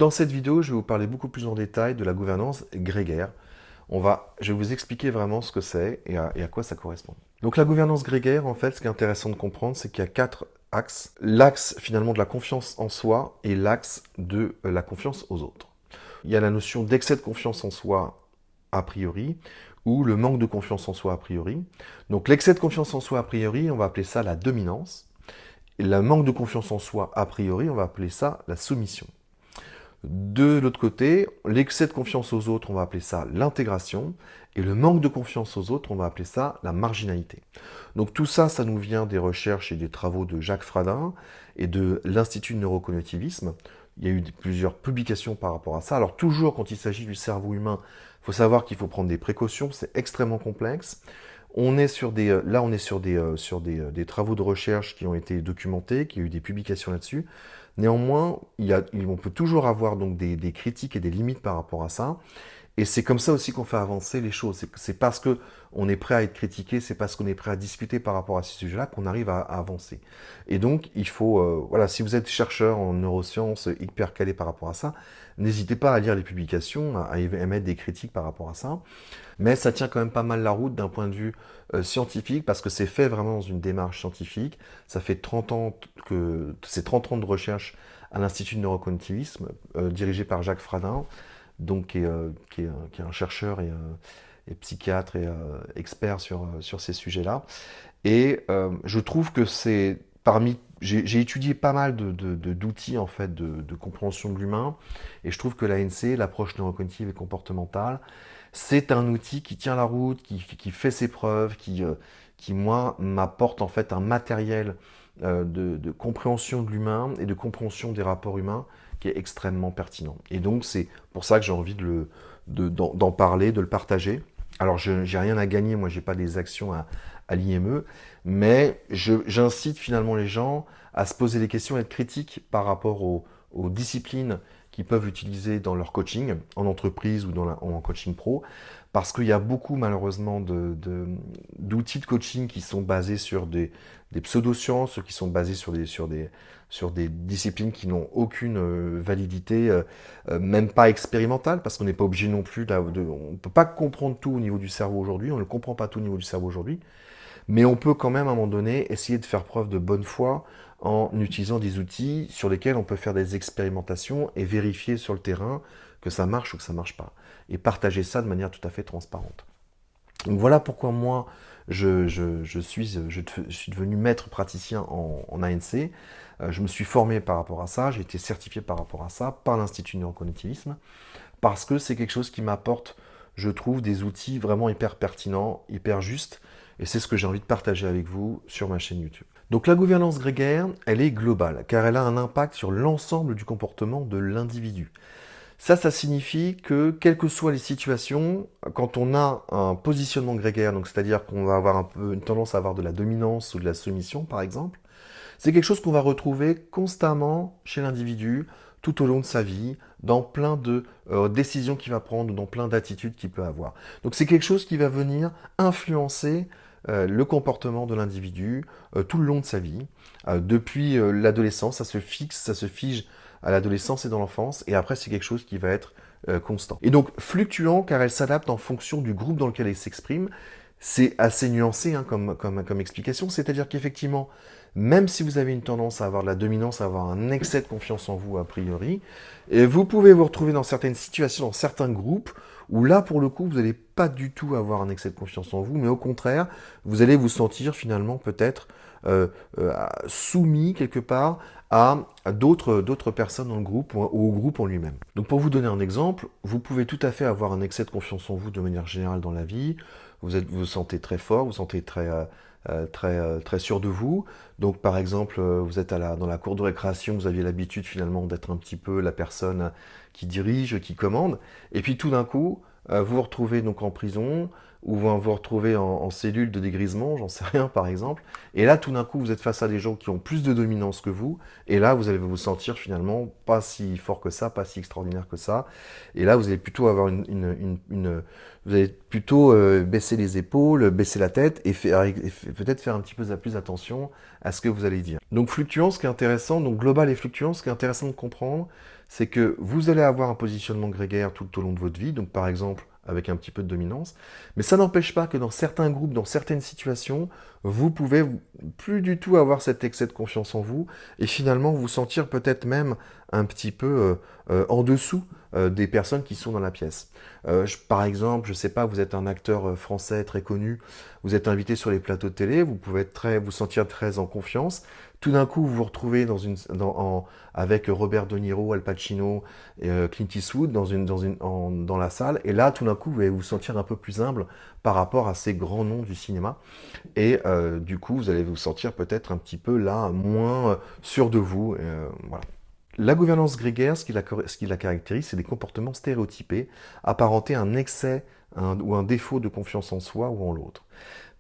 Dans cette vidéo, je vais vous parler beaucoup plus en détail de la gouvernance grégaire. Je vais vous expliquer vraiment ce que c'est et à quoi ça correspond. Donc la gouvernance grégaire, en fait, ce qui est intéressant de comprendre, c'est qu'il y a 4 axes. L'axe finalement de la confiance en soi et l'axe de la confiance aux autres. Il y a la notion d'excès de confiance en soi a priori ou le manque de confiance en soi a priori. Donc l'excès de confiance en soi a priori, on va appeler ça la dominance. Et le manque de confiance en soi a priori, on va appeler ça la soumission. De l'autre côté, l'excès de confiance aux autres, on va appeler ça l'intégration, et le manque de confiance aux autres, on va appeler ça la marginalité. Donc tout ça, ça nous vient des recherches et des travaux de Jacques Fradin et de l'Institut de neurocognitivisme. Il y a eu plusieurs publications par rapport à ça. Alors toujours, quand il s'agit du cerveau humain, il faut savoir qu'il faut prendre des précautions, c'est extrêmement complexe. On est sur des travaux de recherche qui ont été documentés, qui ont eu des publications là-dessus. Néanmoins, on peut toujours avoir donc des critiques et des limites par rapport à ça. Et c'est comme ça aussi qu'on fait avancer les choses. C'est parce qu'on est prêt à être critiqué, c'est parce qu'on est prêt à discuter par rapport à ce sujet-là qu'on arrive à avancer. Et donc, il faut, voilà, si vous êtes chercheur en neurosciences, hyper calé par rapport à ça, n'hésitez pas à lire les publications, à émettre des critiques par rapport à ça. Mais ça tient quand même pas mal la route d'un point de vue scientifique, parce que c'est fait vraiment dans une démarche scientifique. Ça fait 30 ans que c'est 30 ans de recherche à l'Institut de neurocognitivisme, dirigé par Jacques Fradin, donc qui est un chercheur et psychiatre et expert sur ces sujets-là. Et je trouve que c'est parmi... J'ai étudié pas mal d'outils en fait de compréhension de l'humain, et je trouve que l'ANC, l'approche neurocognitive et comportementale, c'est un outil qui tient la route, qui fait ses preuves, qui moi, m'apporte en fait un matériel de compréhension de l'humain et de compréhension des rapports humains qui est extrêmement pertinent. Et donc, c'est pour ça que j'ai envie d'en parler, de le partager. Alors, je n'ai rien à gagner, moi, j'ai pas des actions à l'IME, mais j'incite finalement les gens à se poser des questions et être critiques par rapport aux disciplines qu'ils peuvent utiliser dans leur coaching, en entreprise ou en coaching pro, parce qu'il y a beaucoup malheureusement d'outils de coaching qui sont basés sur des pseudosciences, qui sont basés sur des disciplines qui n'ont aucune validité, même pas expérimentale, parce qu'on n'est pas obligé non plus, on ne peut pas comprendre tout au niveau du cerveau aujourd'hui, on ne comprend pas tout au niveau du cerveau aujourd'hui, mais on peut quand même à un moment donné essayer de faire preuve de bonne foi en utilisant des outils sur lesquels on peut faire des expérimentations et vérifier sur le terrain que ça marche ou que ça ne marche pas. Et partager ça de manière tout à fait transparente. Donc voilà pourquoi moi, je suis devenu maître praticien en ANC. Je me suis formé par rapport à ça, j'ai été certifié par rapport à ça par l'Institut de neurocognitivisme, parce que c'est quelque chose qui m'apporte, je trouve, des outils vraiment hyper pertinents, hyper justes, et c'est ce que j'ai envie de partager avec vous sur ma chaîne YouTube. Donc la gouvernance grégaire, elle est globale, car elle a un impact sur l'ensemble du comportement de l'individu. Ça signifie que, quelles que soient les situations, quand on a un positionnement grégaire, donc c'est-à-dire qu'on va avoir un peu une tendance à avoir de la dominance ou de la soumission, par exemple, c'est quelque chose qu'on va retrouver constamment chez l'individu, tout au long de sa vie, dans plein de décisions qu'il va prendre ou dans plein d'attitudes qu'il peut avoir. Donc c'est quelque chose qui va venir influencer le comportement de l'individu tout le long de sa vie. Depuis l'adolescence, ça se fixe, ça se fige à l'adolescence et dans l'enfance, et après c'est quelque chose qui va être constant. Et donc fluctuant car elle s'adapte en fonction du groupe dans lequel elle s'exprime. C'est assez nuancé hein, comme explication, c'est-à-dire qu'effectivement, même si vous avez une tendance à avoir de la dominance, à avoir un excès de confiance en vous a priori, et vous pouvez vous retrouver dans certaines situations, dans certains groupes, où là, pour le coup, vous n'allez pas du tout avoir un excès de confiance en vous, mais au contraire, vous allez vous sentir finalement peut-être soumis quelque part à d'autres personnes dans le groupe ou au groupe en lui-même. Donc pour vous donner un exemple, vous pouvez tout à fait avoir un excès de confiance en vous de manière générale dans la vie, vous vous sentez très fort, vous vous sentez très sûr de vous. Donc par exemple, vous êtes dans la cour de récréation, vous aviez l'habitude finalement d'être un petit peu la personne qui dirige, qui commande, et puis tout d'un coup, vous vous retrouvez donc en prison, ou vous vous retrouvez en cellule de dégrisement, j'en sais rien par exemple, et là tout d'un coup vous êtes face à des gens qui ont plus de dominance que vous, et là vous allez vous sentir finalement pas si fort que ça, pas si extraordinaire que ça, et là vous allez plutôt avoir vous allez plutôt baisser les épaules, baisser la tête, et peut-être faire un petit peu plus attention à ce que vous allez dire. Donc fluctuant, ce qui est intéressant, donc global et fluctuant, ce qui est intéressant de comprendre, c'est que vous allez avoir un positionnement grégaire tout au long de votre vie, donc par exemple avec un petit peu de dominance, mais ça n'empêche pas que dans certains groupes, dans certaines situations, vous pouvez plus du tout avoir cet excès de confiance en vous et finalement vous sentir peut-être même un petit peu en dessous des personnes qui sont dans la pièce. Par exemple, je ne sais pas, vous êtes un acteur français très connu, vous êtes invité sur les plateaux de télé, vous pouvez vous sentir très en confiance. Tout d'un coup, vous vous retrouvez avec Robert De Niro, Al Pacino et Clint Eastwood dans la salle, et là, tout d'un coup, vous allez vous sentir un peu plus humble par rapport à ces grands noms du cinéma, et du coup, vous allez vous sentir peut-être un petit peu là, moins sûr de vous. Voilà. La gouvernance grégaire, ce qui la caractérise, c'est des comportements stéréotypés, apparentés à un excès ou un défaut de confiance en soi ou en l'autre.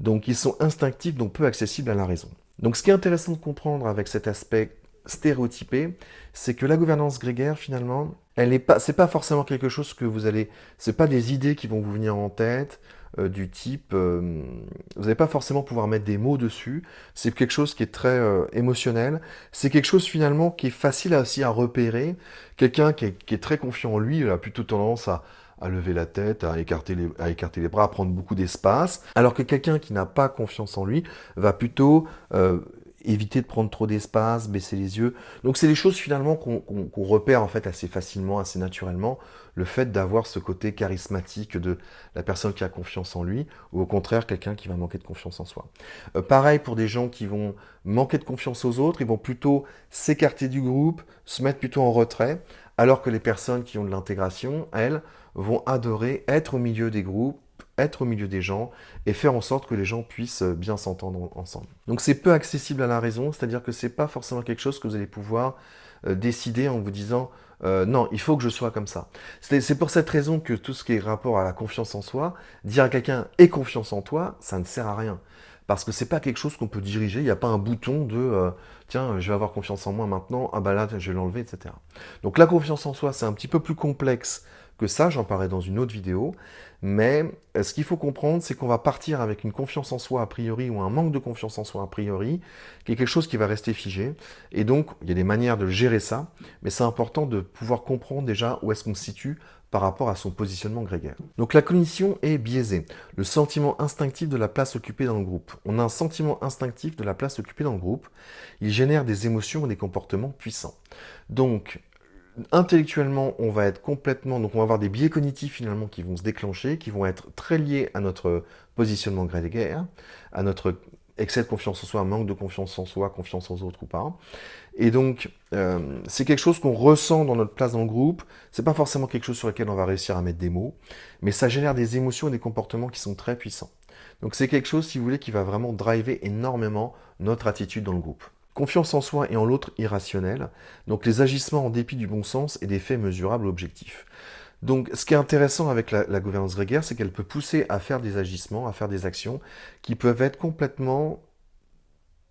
Donc ils sont instinctifs, donc peu accessibles à la raison. Donc ce qui est intéressant de comprendre avec cet aspect stéréotypé, c'est que la gouvernance grégaire, finalement, c'est pas forcément quelque chose que c'est pas des idées qui vont vous venir en tête, du type, vous n'allez pas forcément pouvoir mettre des mots dessus, c'est quelque chose qui est très émotionnel, c'est quelque chose finalement qui est facile aussi à repérer, quelqu'un qui est très confiant en lui, il a plutôt tendance à lever la tête, à écarter les bras, à prendre beaucoup d'espace, alors que quelqu'un qui n'a pas confiance en lui va plutôt éviter de prendre trop d'espace, baisser les yeux. Donc c'est des choses finalement qu'on repère en fait assez facilement, assez naturellement, le fait d'avoir ce côté charismatique de la personne qui a confiance en lui, ou au contraire quelqu'un qui va manquer de confiance en soi. Pareil pour des gens qui vont manquer de confiance aux autres, ils vont plutôt s'écarter du groupe, se mettre plutôt en retrait, alors que les personnes qui ont de l'intégration, elles, vont adorer être au milieu des groupes, être au milieu des gens et faire en sorte que les gens puissent bien s'entendre ensemble. Donc c'est peu accessible à la raison, c'est-à-dire que c'est pas forcément quelque chose que vous allez pouvoir décider en vous disant non, il faut que je sois comme ça. C'est pour cette raison que tout ce qui est rapport à la confiance en soi, dire à quelqu'un aie confiance en toi, ça ne sert à rien. Parce que c'est pas quelque chose qu'on peut diriger, il n'y a pas un bouton de tiens, je vais avoir confiance en moi maintenant, ah bah là, je vais l'enlever, etc. Donc la confiance en soi, c'est un petit peu plus complexe que ça, j'en parlerai dans une autre vidéo, mais ce qu'il faut comprendre, c'est qu'on va partir avec une confiance en soi a priori ou un manque de confiance en soi a priori, qui est quelque chose qui va rester figé, et donc il y a des manières de gérer ça, mais c'est important de pouvoir comprendre déjà où est-ce qu'on se situe par rapport à son positionnement grégaire. Donc la cognition est biaisée, le sentiment instinctif de la place occupée dans le groupe. On a un sentiment instinctif de la place occupée dans le groupe, il génère des émotions et des comportements puissants. Donc, intellectuellement, on va être complètement, donc on va avoir des biais cognitifs finalement qui vont se déclencher, qui vont être très liés à notre positionnement grégaire, à notre excès de confiance en soi, manque de confiance en soi, confiance aux autres ou pas. Et donc, c'est quelque chose qu'on ressent dans notre place dans le groupe. C'est pas forcément quelque chose sur lequel on va réussir à mettre des mots, mais ça génère des émotions et des comportements qui sont très puissants. Donc c'est quelque chose, si vous voulez, qui va vraiment driver énormément notre attitude dans le groupe. Confiance en soi et en l'autre irrationnel, donc les agissements en dépit du bon sens et des faits mesurables objectifs. Donc ce qui est intéressant avec la gouvernance grégaire, c'est qu'elle peut pousser à faire des agissements, à faire des actions qui peuvent être complètement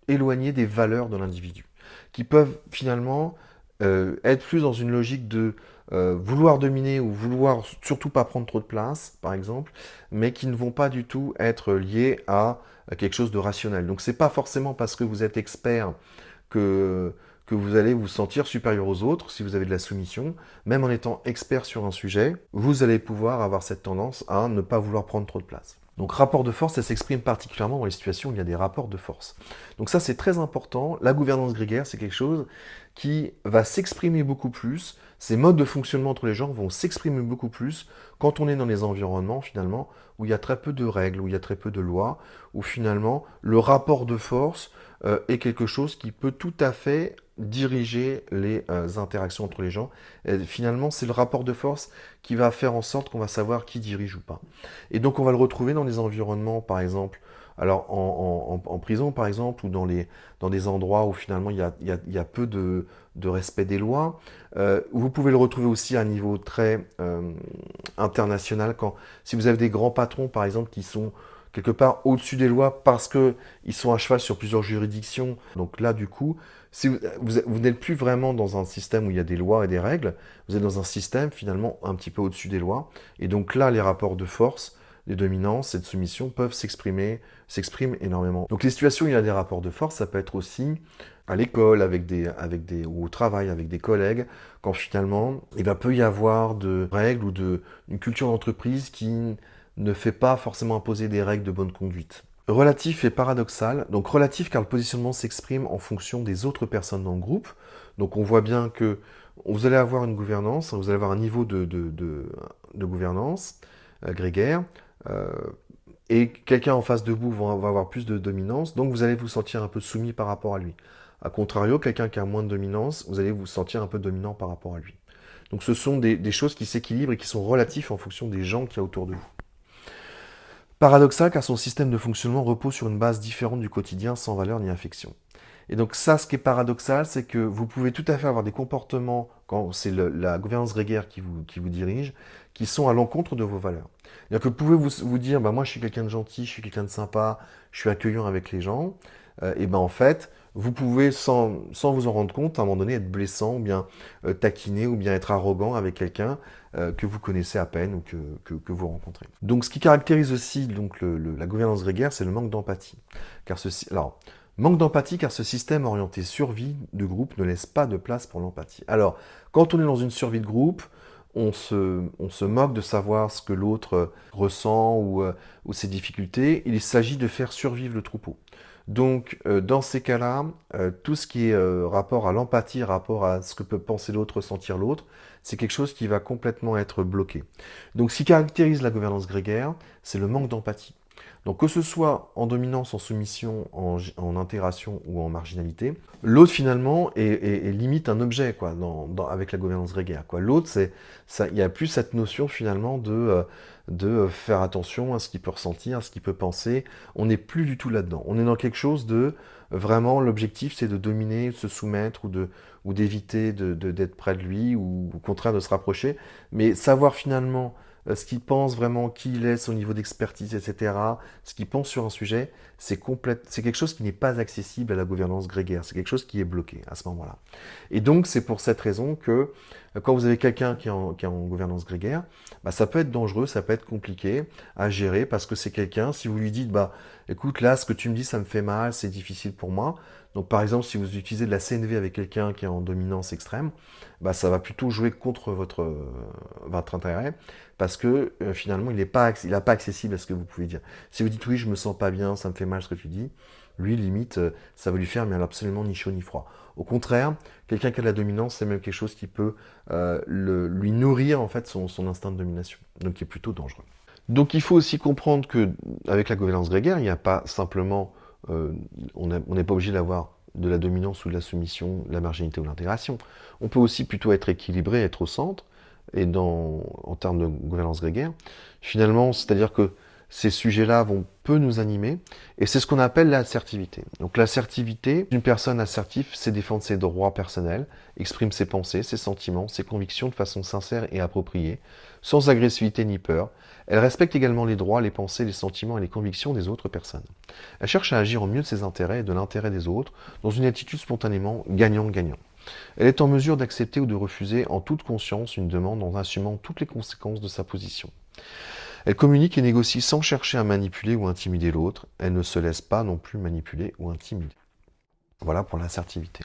éloignées des valeurs de l'individu, qui peuvent finalement être plus dans une logique de vouloir dominer ou vouloir surtout pas prendre trop de place, par exemple, mais qui ne vont pas du tout être liés à quelque chose de rationnel. Donc c'est pas forcément parce que vous êtes expert que vous allez vous sentir supérieur aux autres si vous avez de la soumission. Même en étant expert sur un sujet, vous allez pouvoir avoir cette tendance à ne pas vouloir prendre trop de place. Donc rapport de force, ça s'exprime particulièrement dans les situations où il y a des rapports de force. Donc ça c'est très important, la gouvernance grégaire c'est quelque chose qui va s'exprimer beaucoup plus, ces modes de fonctionnement entre les gens vont s'exprimer beaucoup plus quand on est dans des environnements finalement où il y a très peu de règles, où il y a très peu de lois, où finalement le rapport de force est quelque chose qui peut tout à fait diriger les interactions entre les gens. Et finalement, c'est le rapport de force qui va faire en sorte qu'on va savoir qui dirige ou pas. Et donc, on va le retrouver dans des environnements, par exemple, alors en prison, par exemple, ou dans des endroits où finalement il y a peu de respect des lois. Vous pouvez le retrouver aussi à un niveau très international, si vous avez des grands patrons, par exemple, qui sont quelque part au-dessus des lois parce qu'ils sont à cheval sur plusieurs juridictions. Donc là, du coup, si vous n'êtes plus vraiment dans un système où il y a des lois et des règles, vous êtes dans un système finalement un petit peu au-dessus des lois. Et donc là, les rapports de force des dominances et de soumission peuvent s'expriment énormément. Donc les situations où il y a des rapports de force, ça peut être aussi à l'école, ou au travail, avec des collègues, quand finalement peut y avoir de règles ou une culture d'entreprise qui ne fait pas forcément imposer des règles de bonne conduite. Relatif et paradoxal. Donc relatif car le positionnement s'exprime en fonction des autres personnes dans le groupe. Donc on voit bien que vous allez avoir une gouvernance, vous allez avoir un niveau de gouvernance grégaire, et quelqu'un en face de vous va avoir plus de dominance, donc vous allez vous sentir un peu soumis par rapport à lui. A contrario, quelqu'un qui a moins de dominance, vous allez vous sentir un peu dominant par rapport à lui. Donc ce sont des choses qui s'équilibrent et qui sont relatives en fonction des gens qu'il y a autour de vous. Paradoxal car son système de fonctionnement repose sur une base différente du quotidien sans valeur ni affection. Et donc ça, ce qui est paradoxal, c'est que vous pouvez tout à fait avoir des comportements, quand c'est la gouvernance grégaire qui vous dirige, qui sont à l'encontre de vos valeurs. C'est-à-dire que vous pouvez vous dire, bah, moi je suis quelqu'un de gentil, je suis quelqu'un de sympa, je suis accueillant avec les gens, et ben en fait, vous pouvez, sans vous en rendre compte, à un moment donné, être blessant, ou bien taquiner, ou bien être arrogant avec quelqu'un que vous connaissez à peine ou que vous rencontrez. Donc ce qui caractérise aussi donc, la gouvernance grégaire, c'est le manque d'empathie. Alors, manque d'empathie car ce système orienté survie de groupe ne laisse pas de place pour l'empathie. Alors, quand on est dans une survie de groupe, on se moque de savoir ce que l'autre ressent ou ses difficultés. Il s'agit de faire survivre le troupeau. Donc, dans ces cas-là, tout ce qui est rapport à l'empathie, rapport à ce que peut penser l'autre, ressentir l'autre, c'est quelque chose qui va complètement être bloqué. Donc, ce qui caractérise la gouvernance grégaire, c'est le manque d'empathie. Donc que ce soit en dominance, en soumission, en intégration ou en marginalité, l'autre finalement est limite un objet quoi, avec la gouvernance grégaire. L'autre, il n'y a plus cette notion finalement de faire attention à ce qu'il peut ressentir, à ce qu'il peut penser. On n'est plus du tout là-dedans. On est dans quelque chose de vraiment l'objectif, c'est de dominer, de se soumettre ou d'éviter d'être près de lui ou au contraire de se rapprocher. Mais savoir finalement ce qu'il pense vraiment, qui il est, son niveau d'expertise, etc., ce qu'il pense sur un sujet, c'est quelque chose qui n'est pas accessible à la gouvernance grégaire, c'est quelque chose qui est bloqué à ce moment-là. Et donc c'est pour cette raison que quand vous avez quelqu'un qui est en gouvernance grégaire, bah, ça peut être dangereux, ça peut être compliqué à gérer parce que c'est quelqu'un, si vous lui dites, bah, écoute, là, ce que tu me dis, ça me fait mal, c'est difficile pour moi. Donc par exemple, si vous utilisez de la CNV avec quelqu'un qui est en dominance extrême, bah, ça va plutôt jouer contre votre intérêt parce que finalement, il n'est pas accessible à ce que vous pouvez dire. Si vous dites oui, je me sens pas bien, ça me fait mal ce que tu dis, lui, limite, ça va lui faire mais absolument ni chaud ni froid. Au contraire, quelqu'un qui a de la dominance, c'est même quelque chose qui peut lui nourrir en fait son instinct de domination, donc qui est plutôt dangereux. Donc il faut aussi comprendre que avec la gouvernance grégaire, il n'y a pas simplement, on n'est pas obligé d'avoir de la dominance ou de la soumission, de la marginalité ou de l'intégration. On peut aussi plutôt être équilibré, être au centre, et en termes de gouvernance grégaire. Finalement, c'est-à-dire que ces sujets-là peut nous animer, et c'est ce qu'on appelle l'assertivité. Donc l'assertivité, une personne assertive, c'est défendre ses droits personnels, exprime ses pensées, ses sentiments, ses convictions de façon sincère et appropriée, sans agressivité ni peur. Elle respecte également les droits, les pensées, les sentiments et les convictions des autres personnes. Elle cherche à agir au mieux de ses intérêts et de l'intérêt des autres, dans une attitude spontanément gagnant-gagnant. Elle est en mesure d'accepter ou de refuser en toute conscience une demande en assumant toutes les conséquences de sa position. Elle communique et négocie sans chercher à manipuler ou intimider l'autre. Elle ne se laisse pas non plus manipuler ou intimider. Voilà pour l'assertivité.